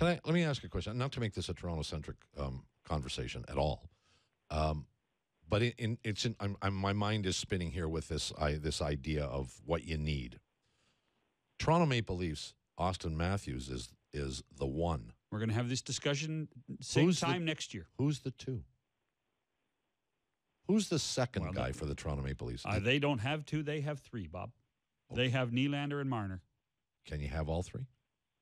Let me ask you a question, not to make this a Toronto-centric conversation at all, but my mind is spinning here with this idea of what you need. Toronto Maple Leafs, Austin Matthews is the one. We're going to have this discussion same time next year. Who's the two? Who's the second guy for the Toronto Maple Leafs? They don't have two. They have three, Bob. Okay. They have Nylander and Marner. Can you have all three?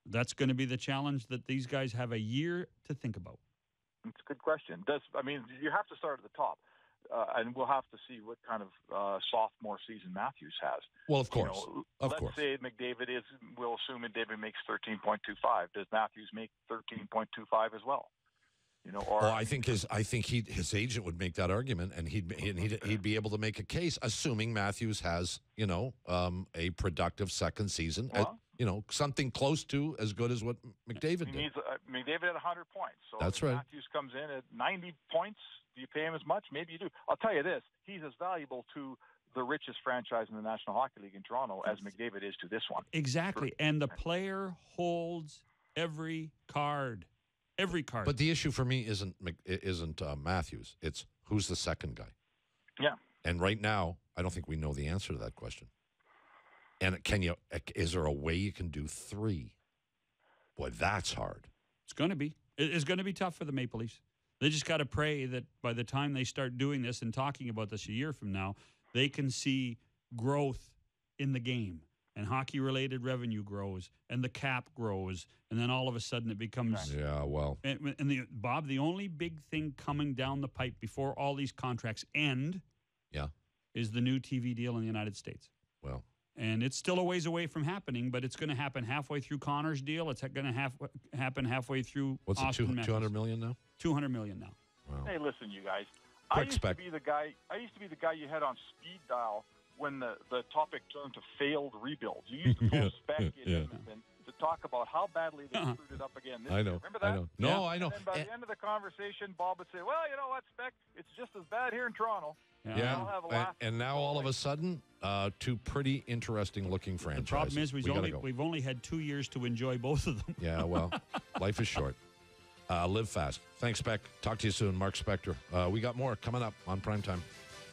That's going to be the challenge that these guys have a year to think about. It's a good question. You have to start at the top, and we'll have to see what kind of sophomore season Matthews has. Well, of course. Let's say we'll assume McDavid makes 13.25. Does Matthews make 13.25 as well? I think his his agent would make that argument, and he'd be able to make a case, assuming Matthews has a productive second season. Well, something close to as good as what McDavid did. Needs McDavid at 100 points. So that's if right. Matthews comes in at 90 points, do you pay him as much? Maybe you do. I'll tell you this: he's as valuable to the richest franchise in the National Hockey League in Toronto as McDavid is to this one. Exactly, and the player holds every card. Every card. But the issue for me isn't Matthews. It's who's the second guy. Yeah. And right now, I don't think we know the answer to that question. And is there a way you can do three? Boy, that's hard. It's going to be. It's going to be tough for the Maple Leafs. They just got to pray that by the time they start doing this and talking about this a year from now, they can see growth in the game. And hockey-related revenue grows, and the cap grows, and then all of a sudden it becomes... Yeah, well... And Bob, the only big thing coming down the pipe before all these contracts end is the new TV deal in the United States. Well... And it's still a ways away from happening, but it's going to happen halfway through Connor's deal. It's going to happen halfway through Austin Matthews. 200 million now? 200 million now. Wow. Hey, listen, you guys. I used to be the guy you had on speed dial when the topic turned to failed rebuilds. You used to call Spec in Edmonton to talk about how badly they screwed it up again this year. Remember that? I know. No, I know. And then by the end of the conversation, Bob would say, well, you know what, Spec? It's just as bad here in Toronto. Yeah. And now all of a sudden, two pretty interesting-looking franchises. The problem is we've only had 2 years to enjoy both of them. Yeah, well, life is short. Live fast. Thanks, Spec. Talk to you soon. Mark Spector. We got more coming up on Primetime.